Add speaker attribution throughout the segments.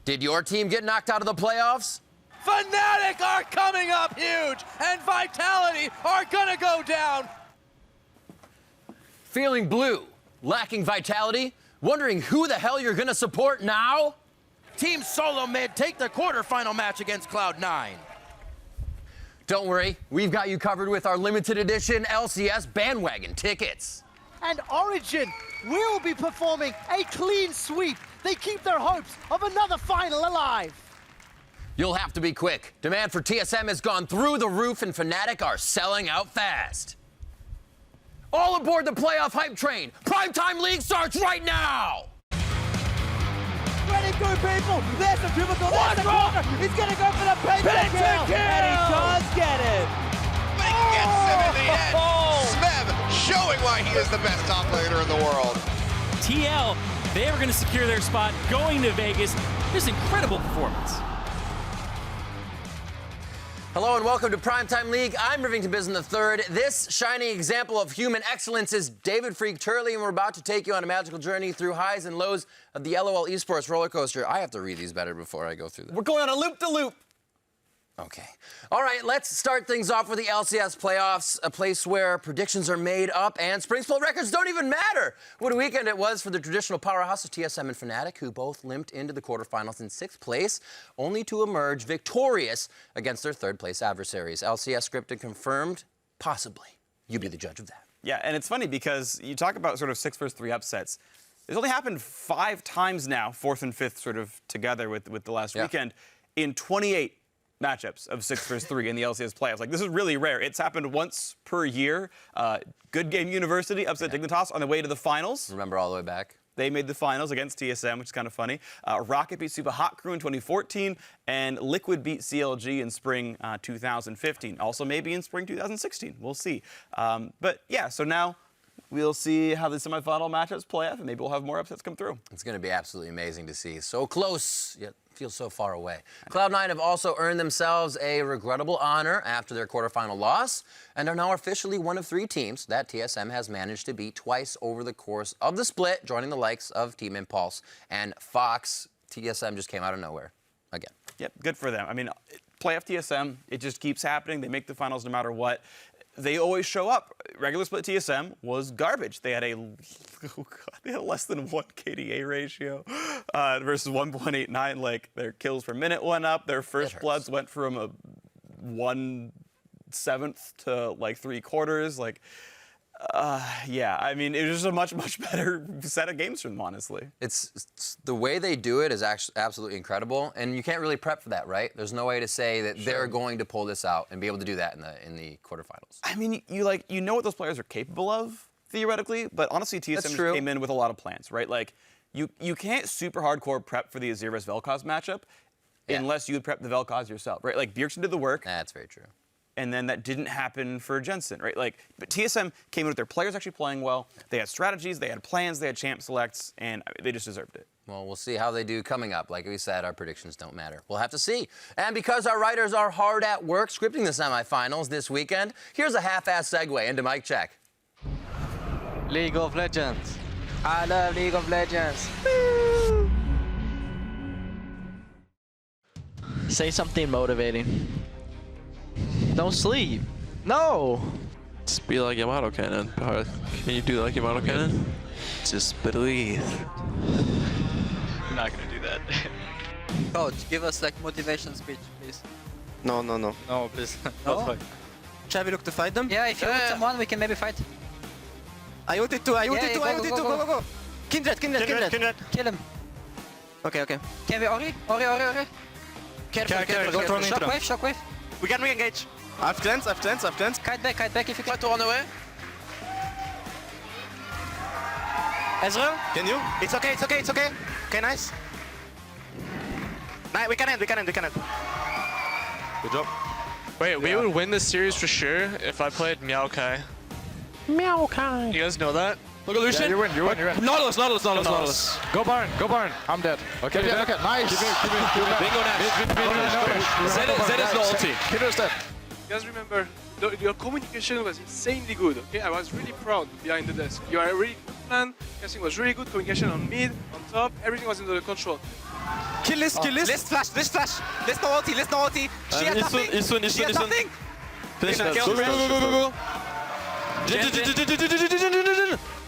Speaker 1: Did your team get knocked out of the playoffs?
Speaker 2: Fnatic are coming up huge, and Vitality are gonna go down.
Speaker 1: Feeling blue, lacking vitality, wondering who the hell you're gonna support now?
Speaker 2: Team Solo Mid take the quarterfinal match against Cloud9.
Speaker 1: Don't worry, we've got you covered with our limited edition LCS bandwagon tickets.
Speaker 3: And Origin will be performing a clean sweep. They keep their hopes of another final alive.
Speaker 1: You'll have to be quick. Demand for TSM has gone through the roof and Fnatic are selling out fast. All aboard the playoff hype train. PrimeTime League starts right now!
Speaker 3: Ready, go, people! There's the pivotal, there's the corner! He's gonna go for the Penta kill! And he does get it!
Speaker 4: But he gets him in the end! Smeb showing why he is the best top laner in the world.
Speaker 5: TL, they were going to secure their spot going to Vegas. Just incredible performance.
Speaker 1: Hello and welcome to PrimeTime League. I'm Rivington Bisson III. This shining example of human excellence is Riv Phreak Turley, and we're about to take you on a magical journey through highs and lows of the LoL Esports roller coaster. I have to read these better before I go through them.
Speaker 2: We're going on a loop-de-loop.
Speaker 1: Okay. All right, let's start things off with the LCS playoffs, a place where predictions are made up and spring split records don't even matter. What a weekend it was for the traditional powerhouse of TSM and Fnatic, who both limped into the quarterfinals in 6th place, only to emerge victorious against their 3rd place adversaries. LCS scripted confirmed, possibly. You be the judge of that.
Speaker 6: Yeah, and it's funny because you talk about sort of 6 versus 3 upsets. It's only happened 5 times now, 4th and 5th sort of together with the last weekend, in 28 matchups of 6 versus 3 in the LCS playoffs. Like, this is really rare. It's happened once per year. Good Game University upset Dignitas on the way to the finals.
Speaker 1: Remember all the way back?
Speaker 6: They made the finals against TSM, which is kind of funny. Rocket beat Super Hot Crew in 2014, and Liquid beat CLG in spring 2015. Also maybe in spring 2016. We'll see. But yeah, so now we'll see how the semifinal matchups play out, and maybe we'll have more upsets come through.
Speaker 1: It's going to be absolutely amazing to see. So close, yet feels so far away. Cloud9 have also earned themselves a regrettable honor after their quarterfinal loss and are now officially one of 3 teams that TSM has managed to beat twice over the course of the split, joining the likes of Team Impulse and Fox. TSM just came out of nowhere again.
Speaker 6: Yep, good for them. I mean, playoff TSM, it just keeps happening. They make the finals no matter what. They always show up. Regular split TSM was garbage. They had they had a less than 1 KDA ratio versus 1.89. Like, their kills per minute went up. Their first bloods went from a 1/7 to like 3/4. Like, yeah, I mean, it was just a much better set of games for them, honestly.
Speaker 1: It's the way they do it is actually absolutely incredible, and you can't really prep for that, right? There's no way to say that they're going to pull this out and be able to do that in the quarterfinals.
Speaker 6: I mean, you know what those players are capable of theoretically, but honestly, TSM just came in with a lot of plans, right? Like, you can't super hardcore prep for the Azir vs Vel'Koz matchup unless you prep the Vel'Koz yourself, right? Like, Bjergsen did the work.
Speaker 1: That's very true.
Speaker 6: And then that didn't happen for Jensen, right? Like, but TSM came in with their players actually playing well. They had strategies, they had plans, they had champ selects, and they just deserved it.
Speaker 1: Well, we'll see how they do coming up. Like we said, our predictions don't matter. We'll have to see. And because our writers are hard at work scripting the semifinals this weekend, here's a half-ass segue into Mic Check.
Speaker 7: League of Legends. I love League of Legends. Woo! Say something motivating. Don't sleep. No.
Speaker 8: Just be like Yamato Cannon. Can you do like Yamato Cannon? Just believe.
Speaker 7: I'm not gonna do that.
Speaker 9: Coach, give us like motivation speech, please.
Speaker 8: No.
Speaker 7: No, please.
Speaker 9: No?
Speaker 8: Shall we look to fight them?
Speaker 9: Yeah, if you want someone, we can maybe fight.
Speaker 8: I ulted too, I ulted too, I ulted too, go. Kindred.
Speaker 9: Kill him.
Speaker 8: Okay.
Speaker 9: Can we Ori? Ori.
Speaker 8: Careful, don't run into them.
Speaker 9: Shockwave.
Speaker 8: We can re-engage. I've cleansed.
Speaker 9: Kite back if you can.
Speaker 2: Try to run away.
Speaker 8: Ezreal? Can you? It's okay. Okay, nice. Nice, we can end. Good job.
Speaker 10: Wait, we would win this series for sure if I played Maokai.
Speaker 7: Maokai.
Speaker 10: You guys know that? Look at Lucian.
Speaker 7: Yeah, you win.
Speaker 10: Nautilus.
Speaker 7: Go Barn. I'm dead. Okay, nice.
Speaker 10: Bingo Nash. Zed is the ulti.
Speaker 7: Kinder's dead.
Speaker 11: You guys remember, your communication was insanely good, okay? I was really proud behind the desk. You are a really good plan, casting was really good, communication on mid, on top, everything was under control.
Speaker 10: Kill List, kill List. List flash, List flash. List no ulti, List no ulti. She has nothing. She has nothing.
Speaker 8: Finish that.
Speaker 10: Go.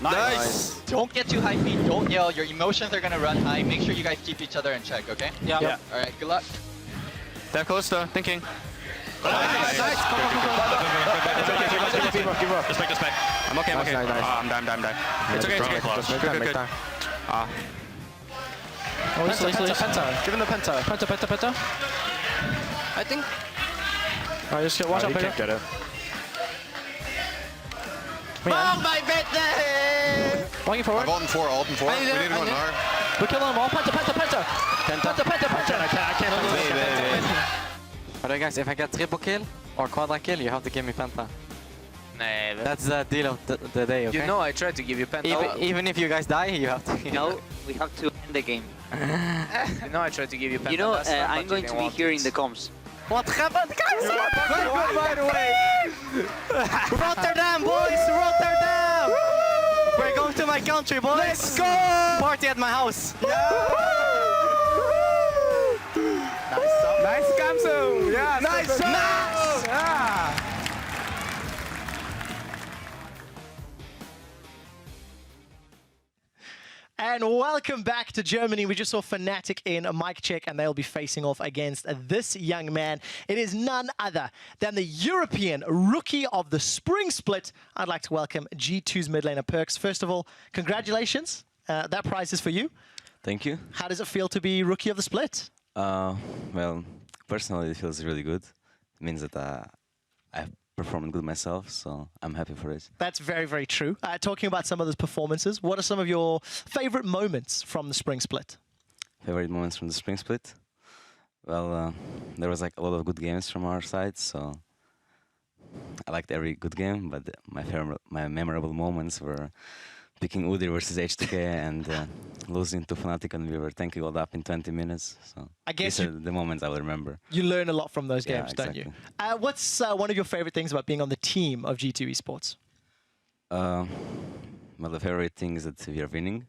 Speaker 9: Nice. Don't get too high feet. Don't yell. Your emotions are gonna run high. Make sure you guys keep each other in check, okay?
Speaker 5: Yeah.
Speaker 9: All right. Good luck.
Speaker 8: They're close though, thinking.
Speaker 10: Nice.
Speaker 8: Give up. Respect. I'm okay, I'm okay. I'm dying. It's okay. Good.
Speaker 5: Oh, Penta.
Speaker 7: Give him the Penta.
Speaker 5: Penta.
Speaker 7: I think.
Speaker 5: Alright, just watch out,
Speaker 7: can't get it.
Speaker 3: Oh my goodness!
Speaker 5: Walking forward.
Speaker 4: Ult and 4. We need to go Gnar.
Speaker 5: We're killing them all. Penta.
Speaker 7: I can't. Alright guys, if I get triple kill or quadra kill, you have to give me Penta. That's the deal of the day, okay?
Speaker 10: You know I tried to give you Penta.
Speaker 7: Even if you guys die, you have to.
Speaker 9: No, we have to end the game.
Speaker 10: You know I tried to give you Penta.
Speaker 9: You know,
Speaker 10: last time,
Speaker 9: I'm
Speaker 10: but
Speaker 9: going
Speaker 10: you
Speaker 9: to
Speaker 10: didn't
Speaker 9: be
Speaker 10: want
Speaker 9: here
Speaker 10: it.
Speaker 9: in the comms.
Speaker 7: What happened, guys? By the way. Rotterdam, boys! Rotterdam! We're going to my country, boys! Let's go! Party at my house!
Speaker 10: Nice Kamsu! Yeah,
Speaker 7: Nice!
Speaker 3: And welcome back to Germany. We just saw Fnatic in a mic check, and they'll be facing off against this young man. It is none other than the European Rookie of the Spring Split. I'd like to welcome G2's mid laner Perks. First of all, congratulations. That prize is for you.
Speaker 12: Thank you.
Speaker 3: How does it feel to be Rookie of the Split?
Speaker 12: Well, personally, it feels really good. It means that I've performed good myself, so I'm happy for it.
Speaker 3: That's very, very true. Talking about some of those performances, what are some of your favorite moments from the Spring Split?
Speaker 12: Favorite moments from the Spring Split? Well, there was like a lot of good games from our side, so I liked every good game, but my memorable moments were picking Udyr versus H2K and losing to Fnatic, and we were tanking all up in 20 minutes. So
Speaker 3: I guess
Speaker 12: these are the moments I will remember.
Speaker 3: You learn a lot from those games,
Speaker 12: Yeah,
Speaker 3: don't you?
Speaker 12: exactly.
Speaker 3: What's one of your favorite things about being on the team of G2 Esports?
Speaker 12: Well, the favorite thing is that we are winning.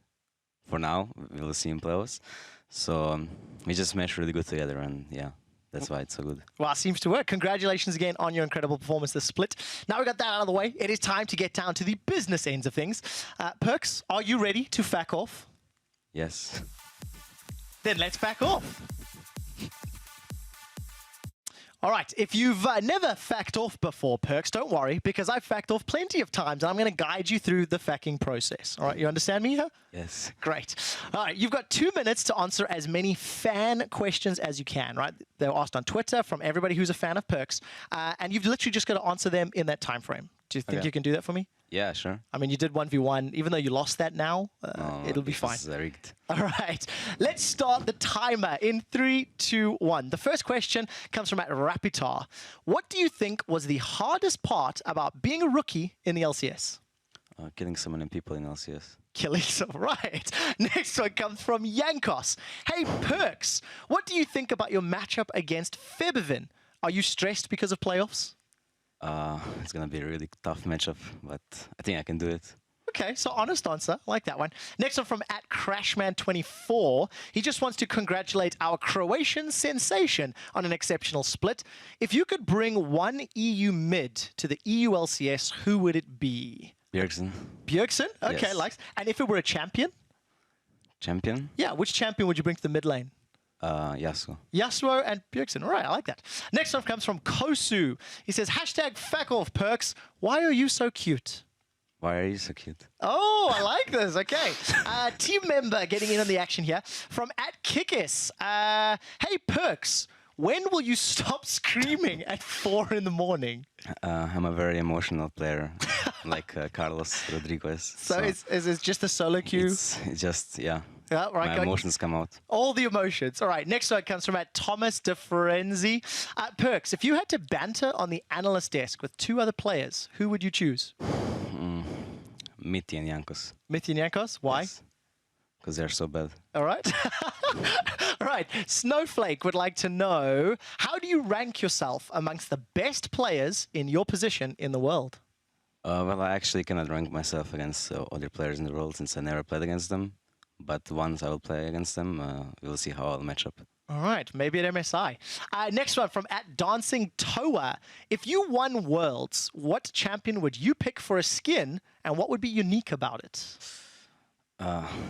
Speaker 12: For now, we will see in playoffs. So we just mesh really good together, and yeah, that's why it's so good.
Speaker 3: Well, it seems to work. Congratulations again on your incredible performance this split. Now we got that out of the way, it is time to get down to the business ends of things. Perks, are you ready to fack off?
Speaker 12: Yes.
Speaker 3: Then let's back off. All right, if you've never facked off before, Perks, don't worry, because I've facked off plenty of times, and I'm going to guide you through the facking process. All right, you understand me here?
Speaker 12: Yes.
Speaker 3: Great. All right, you've got 2 minutes to answer as many fan questions as you can, right? They're asked on Twitter from everybody who's a fan of Perks, and you've literally just got to answer them in that time frame. Do you think you can do that for me?
Speaker 12: Yeah, sure.
Speaker 3: I mean, you did 1v1. Even though you lost that now, it'll be fine.
Speaker 12: This is rigged.
Speaker 3: All right, let's start the timer in 3, 2, 1. The first question comes from Rapitar. What do you think was the hardest part about being a rookie in the LCS?
Speaker 12: Killing so many people in LCS.
Speaker 3: Killing some, right. Next one comes from Yankos. Hey, Perks, what do you think about your matchup against Febivin? Are you stressed because of playoffs?
Speaker 12: It's going to be a really tough matchup, but I think I can do it.
Speaker 3: Okay, so honest answer. I like that one. Next one from @Crashman24. He just wants to congratulate our Croatian sensation on an exceptional split. If you could bring one EU mid to the EU LCS, who would it be?
Speaker 12: Bjergsen.
Speaker 3: Bjergsen? Okay,
Speaker 12: Yes.
Speaker 3: likes. And if it were a champion?
Speaker 12: Champion?
Speaker 3: Yeah, which champion would you bring to the mid lane?
Speaker 12: Yasuo.
Speaker 3: Yasuo and Bjergsen. All right, I like that. Next one comes from Kosu. He says, #FackOff Perks. Why are you so cute?
Speaker 12: Why are you so cute?
Speaker 3: Oh, I like this. Okay. Team member getting in on the action here from @Kickis. Hey, Perks. When will you stop screaming at 4 in the morning?
Speaker 12: I'm a very emotional player, like Carlos Rodriguez.
Speaker 3: So is it just a solo queue?
Speaker 12: It's just, yeah.
Speaker 3: Yeah, right.
Speaker 12: My emotions come out.
Speaker 3: All the emotions. All right. Next one comes from Thomas DeFrenzy. Perks, if you had to banter on the analyst desk with 2 other players, who would you choose?
Speaker 12: Mitty and Yankos.
Speaker 3: Mitty and Yankos? Why?
Speaker 12: Because they're so bad.
Speaker 3: All right. All right. Snowflake would like to know, how do you rank yourself amongst the best players in your position in the world?
Speaker 12: Well, I actually cannot rank myself against other players in the world since I never played against them. but once I will play against them, we'll see how I'll match up.
Speaker 3: All right, maybe at MSI. Next one from @DancingToa. If you won Worlds, what champion would you pick for a skin, and what would be unique about it?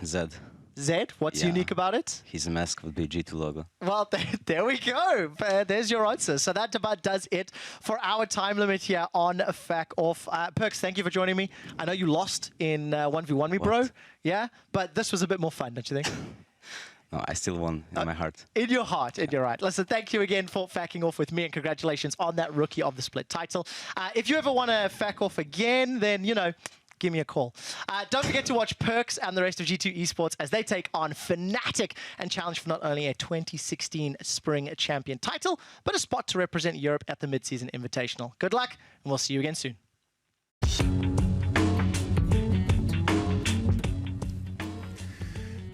Speaker 12: Zed.
Speaker 3: Zed, what's unique about it?
Speaker 12: His mask would be G2 logo.
Speaker 3: Well, there we go. There's your answer. So that about does it for our time limit here on FAQ Off. Perks, thank you for joining me. I know you lost in 1v1 me, bro. Yeah, but this was a bit more fun, don't you think?
Speaker 12: No, I still won in my heart.
Speaker 3: In your heart, in your heart. Listen, thank you again for FAQing off with me, and congratulations on that Rookie of the Split title. If you ever want to FAQ off again, then, you know, give me a call. Don't forget to watch Perks and the rest of G2 Esports as they take on Fnatic and challenge for not only a 2016 Spring Champion title, but a spot to represent Europe at the Mid-Season Invitational. Good luck, and we'll see you again soon.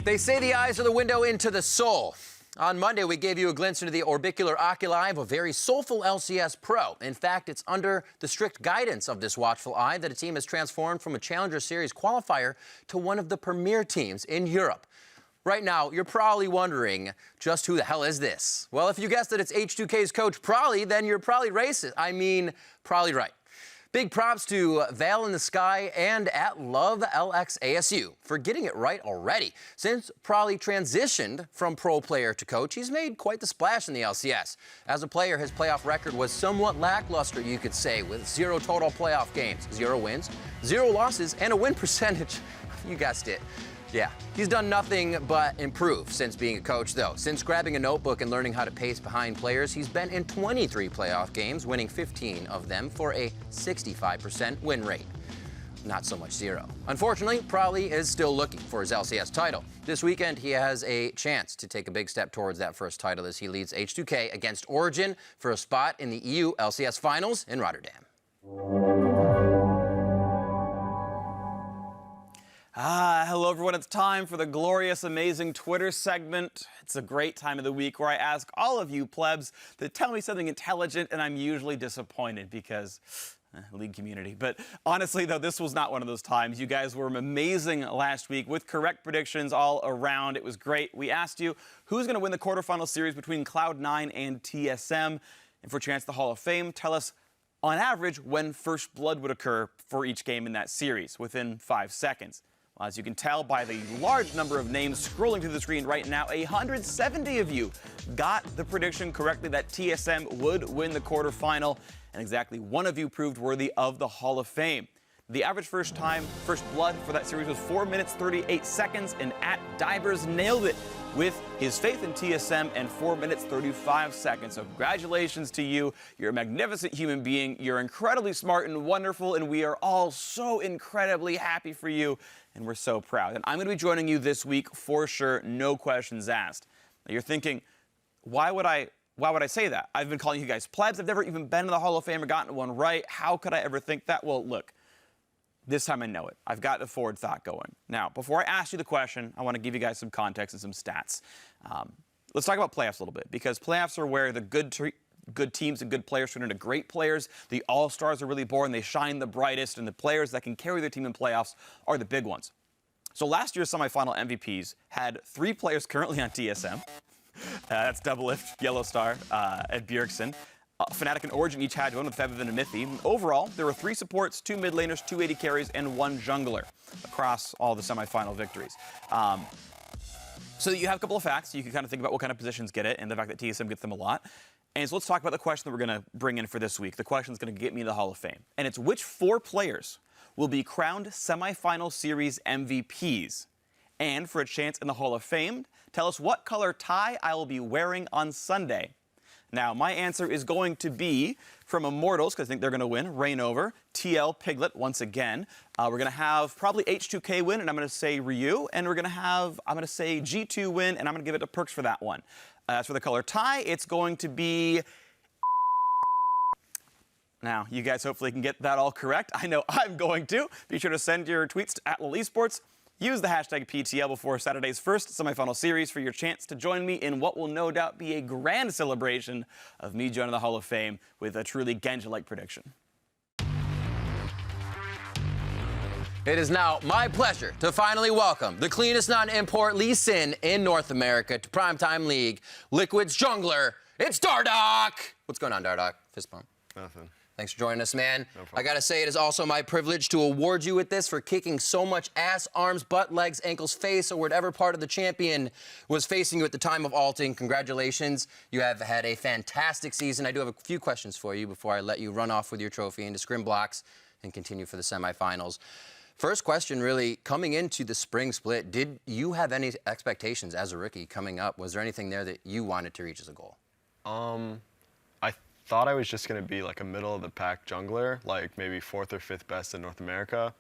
Speaker 1: They say the eyes are the window into the soul. On Monday, we gave you a glimpse into the orbicular oculi of a very soulful LCS pro. In fact, it's under the strict guidance of this watchful eye that a team has transformed from a Challenger Series qualifier to one of the premier teams in Europe. Right now, you're probably wondering, just who the hell is this? Well, if you guessed that it's H2K's coach Probably, then you're probably racist. I mean, probably right. Big props to Veil in the Sky and @LoveLXASU for getting it right already. Since Probably transitioned from pro player to coach, he's made quite the splash in the LCS. As a player, his playoff record was somewhat lackluster, you could say, with 0 total playoff games, 0 wins, 0 losses, and a win percentage. You guessed it. Yeah, he's done nothing but improve since being a coach, though. Since grabbing a notebook and learning how to pace behind players, he's been in 23 playoff games, winning 15 of them for a 65% win rate. Not so much 0. Unfortunately, Probably is still looking for his LCS title. This weekend, he has a chance to take a big step towards that first title as he leads H2K against Origin for a spot in the EU LCS Finals in Rotterdam.
Speaker 6: Hello everyone, it's time for the glorious, amazing Twitter segment. It's a great time of the week where I ask all of you plebs to tell me something intelligent, and I'm usually disappointed because League community. But honestly though, this was not one of those times. You guys were amazing last week with correct predictions all around. It was great. We asked you who's going to win the quarterfinal series between Cloud9 and TSM. And for a chance at the Hall of Fame, tell us on average when first blood would occur for each game in that series within 5 seconds. Well, as you can tell by the large number of names scrolling through the screen right now, 170 of you got the prediction correctly that TSM would win the quarterfinal, and exactly 1 of you proved worthy of the Hall of Fame. The average first blood for that series was 4 minutes 38 seconds, and @Divers nailed it with his faith in TSM and 4 minutes 35 seconds. So congratulations to you. You're a magnificent human being. You're incredibly smart and wonderful, and we are all so incredibly happy for you, and we're so proud. And I'm going to be joining you this week for sure, no questions asked. Now you're thinking, why would I say that? I've been calling you guys plebs. I've never even been to the Hall of Fame or gotten one right. How could I ever think that? Well, look. This time I know it. I've got a forward thought going. Now, before I ask you the question, I want to give you guys some context and some stats. Let's talk about playoffs a little bit, because playoffs are where the good teams and good players turn into great players. The all-stars are really born. They shine the brightest, and the players that can carry their team in playoffs are the big ones. So last year's semifinal MVPs had 3 players currently on TSM. That's Doublelift, Yellowstar, and Bjergsen. Fnatic and Origin each had 1 with Feviv and Mithi. Overall, there were 3 supports, 2 mid laners, 2 AD carries, and 1 jungler across all the semifinal victories. So you have a couple of facts. You can kind of think about what kind of positions get it and the fact that TSM gets them a lot. And so let's talk about the question that we're going to bring in for this week. The question is going to get me to the Hall of Fame. And it's which 4 players will be crowned semifinal series MVPs? And for a chance in the Hall of Fame, tell us what color tie I will be wearing on Sunday. Now, my answer is going to be from Immortals, because I think they're going to win, Reignover, TL, Piglet, once again. We're going to have probably H2K win, and I'm going to say Ryu. And we're going to have, I'm going to say G2 win, and I'm going to give it to Perks for that one. As for the color tie, it's going to be... Now, you guys hopefully can get that all correct. I know I'm going to. Be sure to send your tweets to @LoL Esports. Use the hashtag PTL before Saturday's first semifinal series for your chance to join me in what will no doubt be a grand celebration of me joining the Hall of Fame with a truly Genja-like prediction.
Speaker 1: It is now my pleasure to finally welcome the cleanest non-import Lee Sin in North America to Primetime League, Liquid's jungler. It's Dardoch. What's going on, Dardoch? Fist bump.
Speaker 13: Nothing.
Speaker 1: Thanks for joining us, man.
Speaker 13: No problem.
Speaker 1: I gotta say, it is also my privilege to award you with this for kicking so much ass, arms, butt, legs, ankles, face, or whatever part of the champion was facing you at the time of alting. Congratulations. You have had a fantastic season. I do have a few questions for you before I let you run off with your trophy into scrim blocks and continue for the semifinals. First question, really, coming into the spring split, did you have any expectations as a rookie coming up? Was there anything there that you wanted to reach as a goal?
Speaker 13: I thought I was just going to be like a middle-of-the-pack jungler, like maybe 4th or 5th best in North America.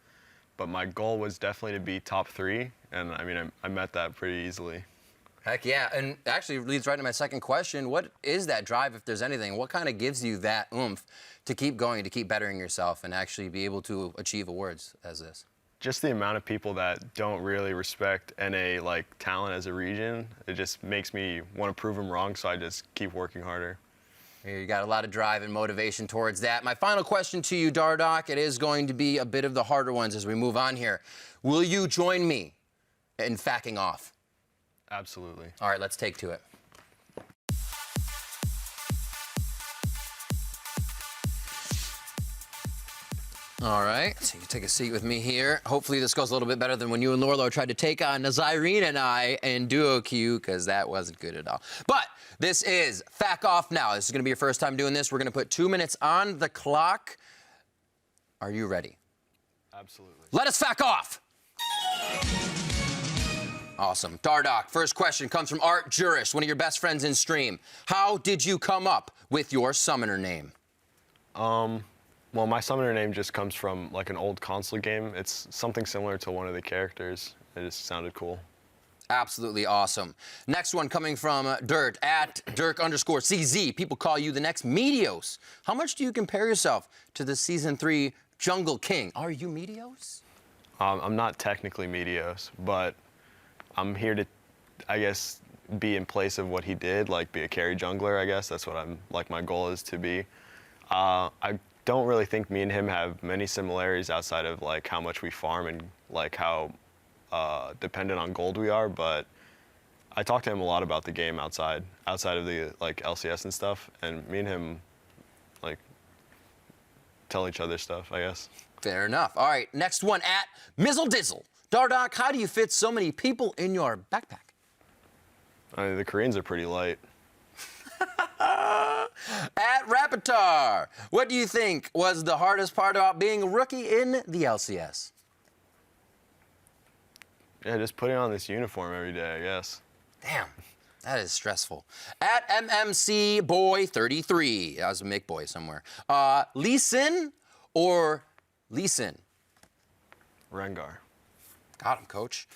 Speaker 13: But my goal was definitely to be top 3, and I mean, I met that pretty easily.
Speaker 1: Heck yeah, and actually leads right to my second question. What is that drive, if there's anything? What kind of gives you that oomph to keep going, to keep bettering yourself, and actually be able to achieve awards as this?
Speaker 13: Just the amount of people that don't really respect NA like talent as a region, it just makes me want to prove them wrong, so I just keep working harder.
Speaker 1: You got a lot of drive and motivation towards that. My final question to you, Dardoch, it is going to be a bit of the harder ones as we move on here. Will you join me in facking off?
Speaker 13: Absolutely.
Speaker 1: All right, let's take to it. All right, so you can take a seat with me here. Hopefully this goes a little bit better than when you and Lorlo tried to take on Nazirene and I in duo queue, because that wasn't good at all. But this is Fack Off Now. This is going to be your first time doing this. We're going to put 2 minutes on the clock. Are you ready?
Speaker 13: Absolutely.
Speaker 1: Let us fack off. Awesome. Dardoch, first question comes from Art Jurish, one of your best friends in stream. How did you come up with your summoner name?
Speaker 13: Well, my summoner name just comes from like an old console game. It's something similar to one of the characters. It just sounded cool.
Speaker 1: Absolutely awesome. Next one coming from Dirt, at Dirk_CZ. People call you the next Meteos. How much do you compare yourself to the Season 3 Jungle King? Are you Meteos?
Speaker 13: I'm not technically Meteos, but I'm here to, I guess, be in place of what he did, like be a carry jungler, I guess. That's what my goal is to be. I don't really think me and him have many similarities outside of like how much we farm and like how dependent on gold we are, but I talked to him a lot about the game outside of the like LCS and stuff, and me and him like tell each other stuff, I guess.
Speaker 1: Fair enough. All right, next one at Mizzle Dizzle. Dardoch, how do you fit so many people in your backpack?
Speaker 13: I mean, the Koreans are pretty light.
Speaker 1: At Rapitar, what do you think was the hardest part about being a rookie in the LCS?
Speaker 13: Yeah, just putting on this uniform every day, I guess.
Speaker 1: Damn, that is stressful. At MMC Boy 33, that was a Mick Boy somewhere. Lee Sin or Lee Sin?
Speaker 13: Rengar.
Speaker 1: Got him, coach.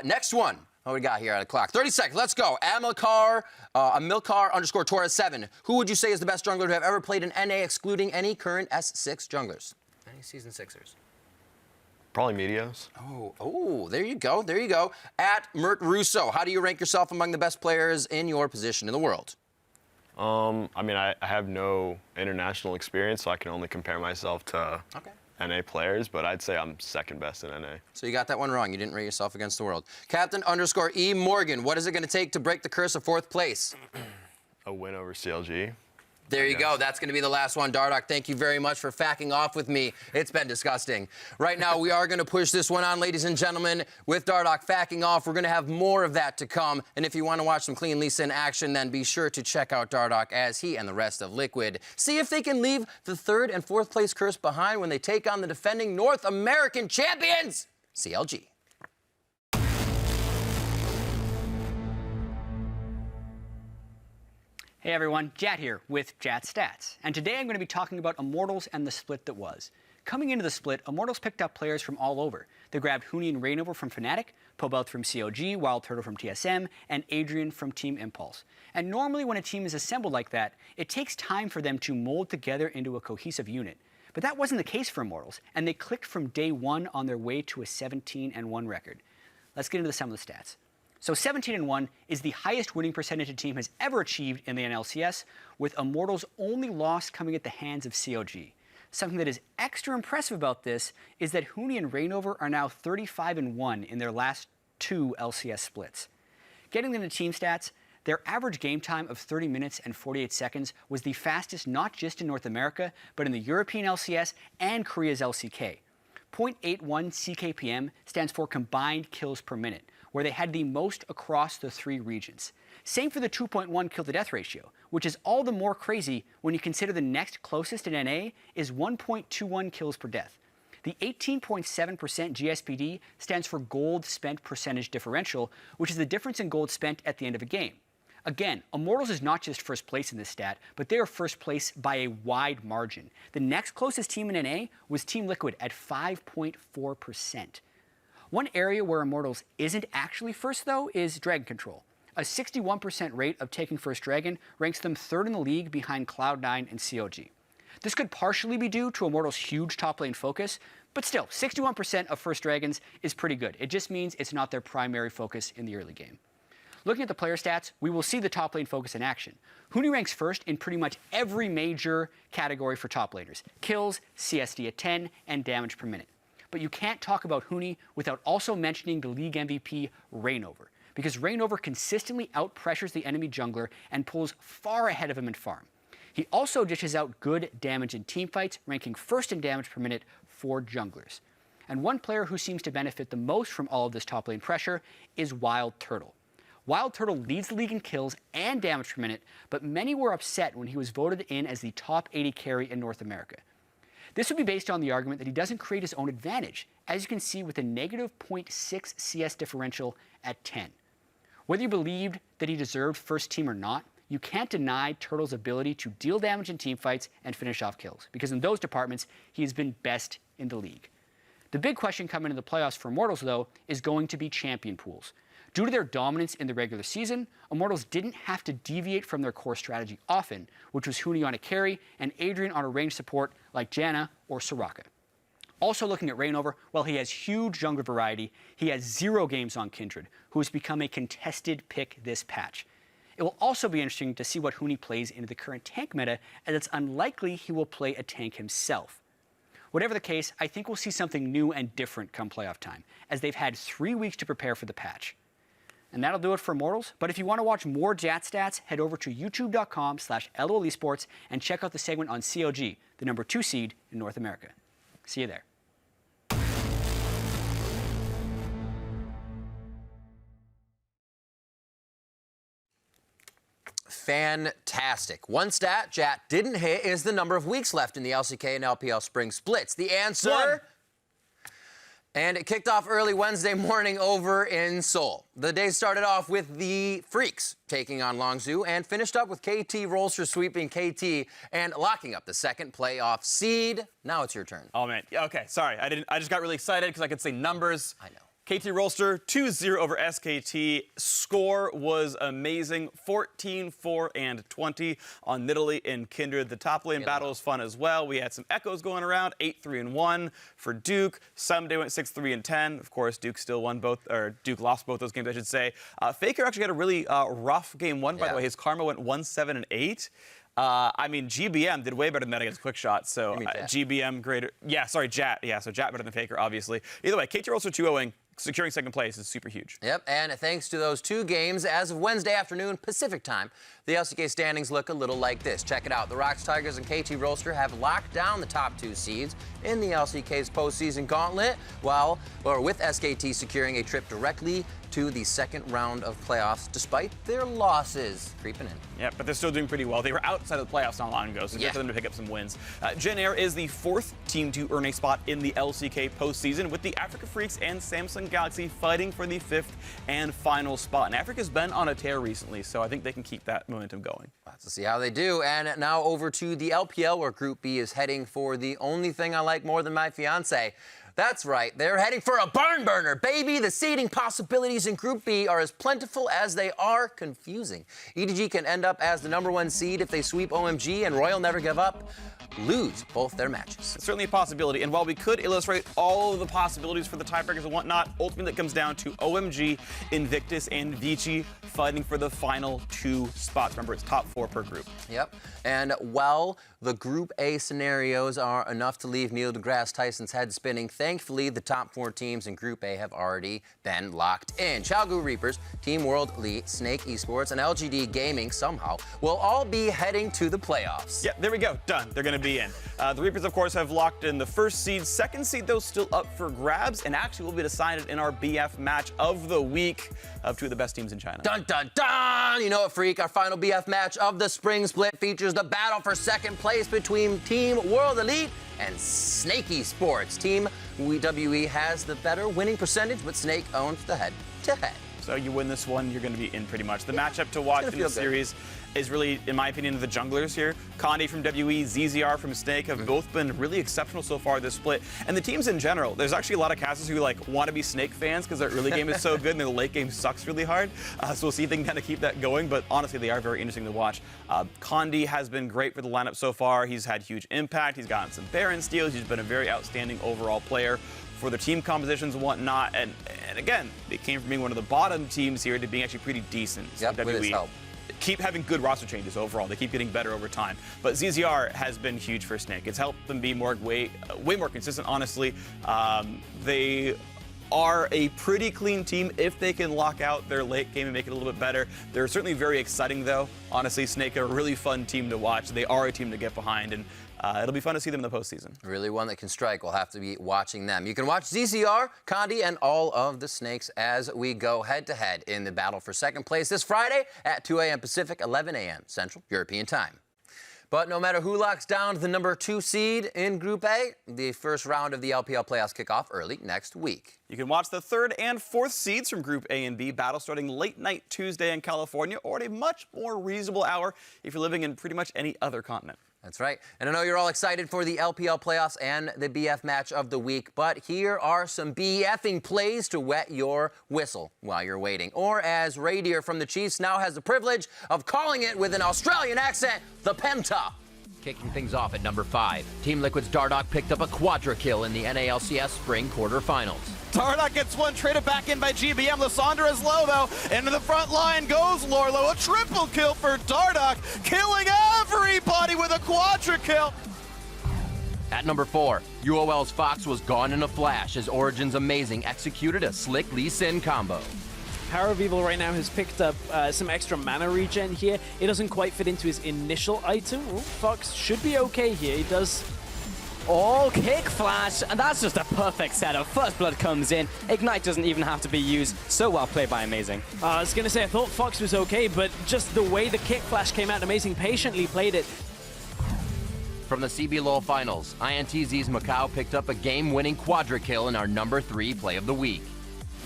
Speaker 1: Next one. What we got here at the clock? 30 seconds. Let's go. Amilcar_Torres7. Who would you say is the best jungler to have ever played in NA, excluding any current S6 junglers? Any Season 6ers?
Speaker 13: Probably Meteos.
Speaker 1: Oh, there you go. There you go. At Mert Russo, how do you rank yourself among the best players in your position in the world?
Speaker 13: I mean, I have no international experience, so I can only compare myself to NA players, but I'd say I'm second best in NA.
Speaker 1: So you got that one wrong. You didn't rate yourself against the world. Captain_E Morgan, what is it going to take to break the curse of 4th place?
Speaker 13: A win over CLG.
Speaker 1: There you go. That's going to be the last one. Dardoch, thank you very much for facking off with me. It's been disgusting. Right now, we are going to push this one on, ladies and gentlemen. With Dardoch facking off, we're going to have more of that to come. And if you want to watch some clean Lee Sin action, then be sure to check out Dardoch as he and the rest of Liquid see if they can leave the 3rd and 4th place curse behind when they take on the defending North American champions, CLG.
Speaker 14: Hey everyone, Jat here with Jat Stats, and today I'm going to be talking about Immortals and the split that was. Coming into the split, Immortals picked up players from all over. They grabbed Huni and Rainover from Fnatic, Pobelt from COG, Wild Turtle from TSM, and Adrian from Team Impulse. And normally when a team is assembled like that, it takes time for them to mold together into a cohesive unit. But that wasn't the case for Immortals, and they clicked from day one on their way to a 17-1 record. Let's get into some of the stats. So 17-1 is the highest winning percentage a team has ever achieved in the NLCS, with Immortals' only loss coming at the hands of COG. Something that is extra impressive about this is that Huni and Reignover are now 35-1 in their last 2 LCS splits. Getting into team stats, their average game time of 30 minutes and 48 seconds was the fastest not just in North America, but in the European LCS and Korea's LCK. 0.81 CKPM stands for combined kills per minute, where they had the most across the 3 regions. Same for the 2.1 kill-to-death ratio, which is all the more crazy when you consider the next closest in NA is 1.21 kills per death. The 18.7% GSPD stands for gold spent percentage differential, which is the difference in gold spent at the end of a game. Again, Immortals is not just first place in this stat, but they are first place by a wide margin. The next closest team in NA was Team Liquid at 5.4%. One area where Immortals isn't actually first, though, is Dragon Control. A 61% rate of taking first Dragon ranks them 3rd in the league behind Cloud9 and COG. This could partially be due to Immortals' huge top lane focus, but still, 61% of first Dragons is pretty good. It just means it's not their primary focus in the early game. Looking at the player stats, we will see the top lane focus in action. Huni ranks first in pretty much every major category for top laners: kills, CSD at 10, and damage per minute. But you can't talk about Huni without also mentioning the league MVP, Reignover, because Reignover consistently out-pressures the enemy jungler and pulls far ahead of him in farm. He also dishes out good damage in teamfights, ranking first in damage per minute for junglers. And one player who seems to benefit the most from all of this top lane pressure is Wild Turtle. Wild Turtle leads the league in kills and damage per minute, but many were upset when he was voted in as the top 80 carry in North America. This would be based on the argument that he doesn't create his own advantage, as you can see with a negative 0.6 CS differential at 10. Whether you believed that he deserved first team or not, you can't deny Turtle's ability to deal damage in teamfights and finish off kills, because in those departments, he has been best in the league. The big question coming into the playoffs for Immortals, though, is going to be champion pools. Due to their dominance in the regular season, Immortals didn't have to deviate from their core strategy often, which was Huni on a carry and Adrian on a range support like Janna or Soraka. Also looking at Reignover, while he has huge jungler variety, he has 0 games on Kindred, who has become a contested pick this patch. It will also be interesting to see what Huni plays into the current tank meta, as it's unlikely he will play a tank himself. Whatever the case, I think we'll see something new and different come playoff time, as they've had 3 weeks to prepare for the patch. And that'll do it for Immortals, but if you want to watch more Jat stats, head over to youtube.com/LoL Esports and check out the segment on COG, the number 2 seed in North America. See you there.
Speaker 1: Fantastic. One stat Jat didn't hit is the number of weeks left in the LCK and LPL spring splits. The answer...
Speaker 6: 1.
Speaker 1: And it kicked off early Wednesday morning over in Seoul. The day started off with the Freaks taking on Longzhu and finished up with KT Rolster sweeping KT and locking up the second playoff seed. Now it's your turn.
Speaker 6: Oh, man. Okay, sorry. I just got really excited because I could say numbers.
Speaker 1: I know.
Speaker 6: KT Rolster 2-0 over SKT. Score was amazing. 14-4-20 on Nidalee and Kindred. The top lane battle was fun as well. We had some echoes going around. 8-3-1 for Duke. Someday went 6-3-10. Of course, Duke still won both, or Duke lost both those games, I should say. Faker actually had a really rough game 1, by the way. His karma went 1-7-8. I mean, GBM did way better than that against Quickshot, so GBM greater. Yeah, sorry, Jat. Yeah, so Jat better than Faker, obviously. Either way, KT Rolster 2-0, securing second place is super huge.
Speaker 1: Yep, and thanks to those 2 games, as of Wednesday afternoon Pacific time, the LCK standings look a little like this. Check it out. The Rocks, Tigers, and KT Rolster have locked down the top 2 seeds in the LCK's postseason gauntlet, with SKT securing a trip directly to the second round of playoffs, despite their losses creeping in.
Speaker 6: Yeah, but they're still doing pretty well. They were outside of the playoffs not long ago, so it's good for them to pick up some wins. Gen Air is the 4th team to earn a spot in the LCK postseason, with the Africa Freaks and Samsung Galaxy fighting for the 5th and final spot. And Africa's been on a tear recently, so I think they can keep that momentum going.
Speaker 1: Let's see how they do. And now over to the LPL, where Group B is heading for the only thing I like more than my fiance. That's right. They're heading for a barn burner, baby. The seeding possibilities in Group B are as plentiful as they are confusing. EDG can end up as the #1 seed if they sweep OMG, and Royal Never Give Up lose both their matches.
Speaker 6: It's certainly a possibility, and while we could illustrate all of the possibilities for the tiebreakers and whatnot, ultimately it comes down to OMG, Invictus, and Vici fighting for the final 2 spots. Remember, it's top 4 per group.
Speaker 1: Yep. And while the Group A scenarios are enough to leave Neil deGrasse Tyson's head spinning, thankfully the top 4 teams in Group A have already been locked in. Chalgu Reapers, Team World Elite, Snake Esports, and LGD Gaming somehow will all be heading to the playoffs.
Speaker 6: Yeah, there we go. Done. They're going to be in. The Reapers, of course, have locked in the 1st seed. 2nd seed, though, still up for grabs, and actually will be decided in our BF match of the week of 2 of the best teams in China.
Speaker 1: Dun, dun, dun! You know what, Phreak? Our final BF match of the spring split features the battle for 2nd place between Team World Elite and Snake Esports. Team WE has the better winning percentage, but Snake owns the head-to-head.
Speaker 6: So you win this one, you're going to be in pretty much. The matchup to watch in the series is really, in my opinion, the junglers here. Condi from WE, ZZR from Snake have both been really exceptional so far this split. And the teams in general, there's actually a lot of casters who want to be Snake fans because their early game is so good and their late game sucks really hard. So we'll see if they can kind of keep that going. But honestly, they are very interesting to watch. Condi has been great for the lineup so far. He's had huge impact. He's gotten some Baron steals. He's been a very outstanding overall player for their team compositions and whatnot. And again, they came from being one of the bottom teams here to being actually pretty decent.
Speaker 1: Yep, with his help.
Speaker 6: Keep having good roster changes overall. They keep getting better over time. But ZZR has been huge for Snake. It's helped them be way more consistent, honestly. They are a pretty clean team if they can lock out their late game and make it a little bit better. They're certainly very exciting, though. Honestly, Snake are a really fun team to watch. They are a team to get behind, and it'll be fun to see them in the postseason.
Speaker 1: Really one that can strike. We'll have to be watching them. You can watch ZZR, Condi, and all of the Snakes as we go head-to-head in the battle for 2nd place this Friday at 2 a.m. Pacific, 11 a.m. Central European Time. But no matter who locks down the #2 seed in Group A, the first round of the LPL playoffs kick off early next week.
Speaker 6: You can watch the 3rd and 4th seeds from Group A and B battle starting late night Tuesday in California, or at a much more reasonable hour if you're living in pretty much any other continent.
Speaker 1: That's right. And I know you're all excited for the LPL playoffs and the BF match of the week, but here are some BFing plays to wet your whistle while you're waiting. Or as Radier from the Chiefs now has the privilege of calling it with an Australian accent, the Penta. Kicking things off at number 5, Team Liquid's Dardoch picked up a quadra kill in the NALCS Spring quarterfinals.
Speaker 2: Dardoch gets one traded back in by GBM. Lysandra is low, though. Into the front line goes Lorlo. A triple kill for Dardoch, killing everybody with a quadra kill.
Speaker 1: At number 4, UOL's Fox was gone in a flash as Origin's Amazing executed a slick Lee Sin combo.
Speaker 5: Power of Evil right now has picked up some extra mana regen here. It doesn't quite fit into his initial item. Ooh, Fox should be okay here. He does...
Speaker 15: Oh, kick flash, and that's just a perfect setup. First blood comes in. Ignite doesn't even have to be used. So well played by Amazing.
Speaker 5: I was going to say, I thought Fox was okay, but just the way the kick flash came out, Amazing patiently played it.
Speaker 1: From the CB LoL Finals, INTZ's Macau picked up a game-winning quadra kill in our number 3 play of the week.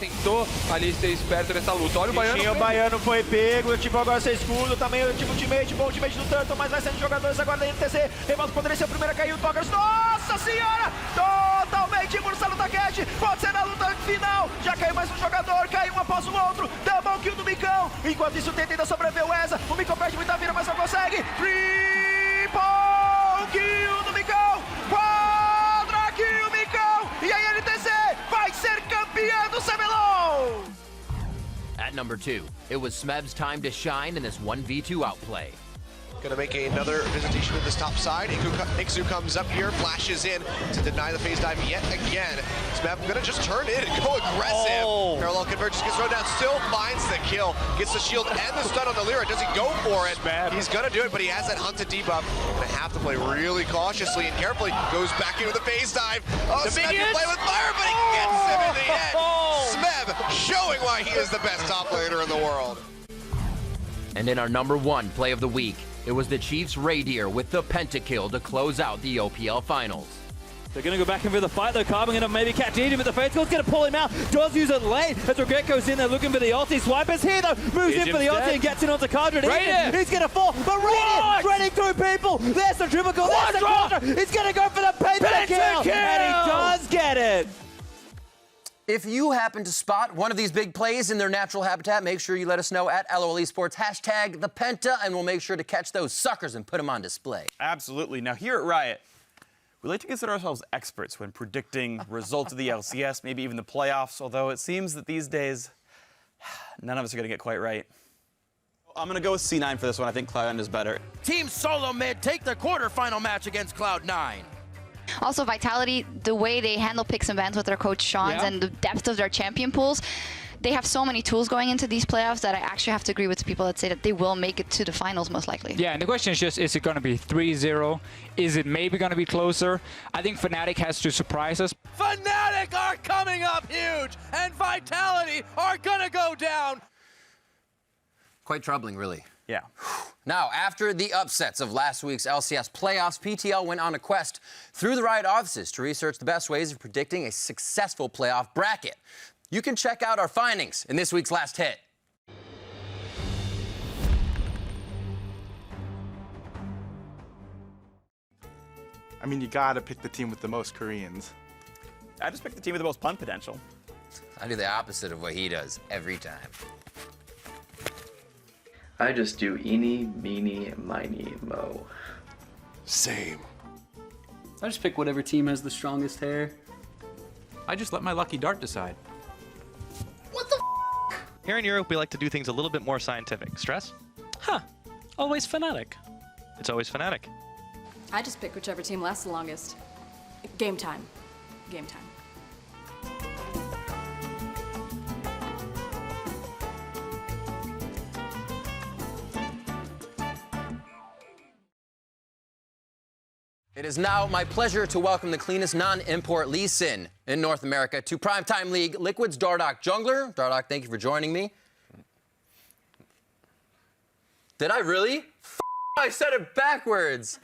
Speaker 16: Tentou ali ser esperto nessa luta. Olha o Baiano.
Speaker 17: O Baiano foi pego, o tipo agora sem escudo, também o tipo ultimate, bom ultimate do Turtle, mas vai saindo jogadores agora da NTZ. Revolta poderia ser o primeiro a cair, o Togers, nossa senhora! Totalmente imbursado no taquete, pode ser na luta final. Já caiu mais um jogador, caiu um após o outro, double kill do Micão. Enquanto isso tenta ainda sobreviver o Eza, o Micão perde muita vida, mas não consegue. Triple kill do Micão, quadra kill Micão, e a NTZ vai ser campeã do CBLOL!
Speaker 1: At number 2, it was Smeb's time to shine in this 1v2 outplay.
Speaker 4: Gonna make another visitation to this top side. Ixu comes up here, flashes in to deny the phase dive yet again. Smeb gonna just turn in and go aggressive. Parallel convergence gets thrown down, still finds the kill. Gets the shield and the stun on the Lyra. Does he go for it? He's gonna do it, but he has that hunted debuff. Gonna have to play really cautiously and carefully. Goes back into the phase dive. Oh, Smeb can play with fire, but he gets him in the end. Smeb showing why he is the best top laner in the world.
Speaker 1: And in our number 1 play of the week, it was the Chiefs' Radier with the pentakill to close out the OPL Finals.
Speaker 5: They're going to go back in for the fight, though. Carbon going to maybe catch Eden, but the Faithful's going to pull him out. Does use it late as Regret goes in there looking for the ulti. Swiper's here, though. Moves in for the ulti and gets it onto Cardred. He's going to fall, but Radiant running through people. There's the triple kill. There's the quadra. He's going to go for the pentakill. And he does get it.
Speaker 1: If you happen to spot one of these big plays in their natural habitat, make sure you let us know at LoL Esports, hashtag the Penta, and we'll make sure to catch those suckers and put them on display.
Speaker 6: Absolutely. Now, here at Riot, we like to consider ourselves experts when predicting results of the LCS, maybe even the playoffs, although it seems that these days, none of us are going to get quite right. I'm going to go with C9 for this one. I think Cloud9 is better.
Speaker 1: Team Solo Mid take the quarterfinal match against Cloud9.
Speaker 18: Also, Vitality, the way they handle picks and bans with their coach Sean's and the depth of their champion pools, they have so many tools going into these playoffs that I actually have to agree with the people that say that they will make it to the finals most likely.
Speaker 19: Yeah, and the question is just, is it going to be 3-0? Is it maybe going to be closer? I think Fnatic has to surprise us.
Speaker 1: Fnatic are coming up huge, and Vitality are going to go down. Quite troubling, really.
Speaker 6: Yeah.
Speaker 1: Now, after the upsets of last week's LCS playoffs, PTL went on a quest through the Riot offices to research the best ways of predicting a successful playoff bracket. You can check out our findings in this week's Last Hit.
Speaker 20: I mean, you gotta pick the team with the most Koreans.
Speaker 6: I just picked the team with the most pun potential.
Speaker 1: I do the opposite of what he does every time.
Speaker 21: I just do eeny, meeny, miny, mo.
Speaker 20: Same.
Speaker 22: I just pick whatever team has the strongest hair.
Speaker 23: I just let my lucky dart decide.
Speaker 3: Here in Europe, we like to do things a little bit more scientific. Stress?
Speaker 22: Huh. Always Fnatic.
Speaker 3: It's always Fnatic.
Speaker 24: I just pick whichever team lasts the longest. Game time. Game time.
Speaker 1: It is now my pleasure to welcome the cleanest non-import Lee Sin in North America to PrimeTime League, Liquid's Dardoch jungler. Dardoch, thank you for joining me. Did I really? I said it backwards.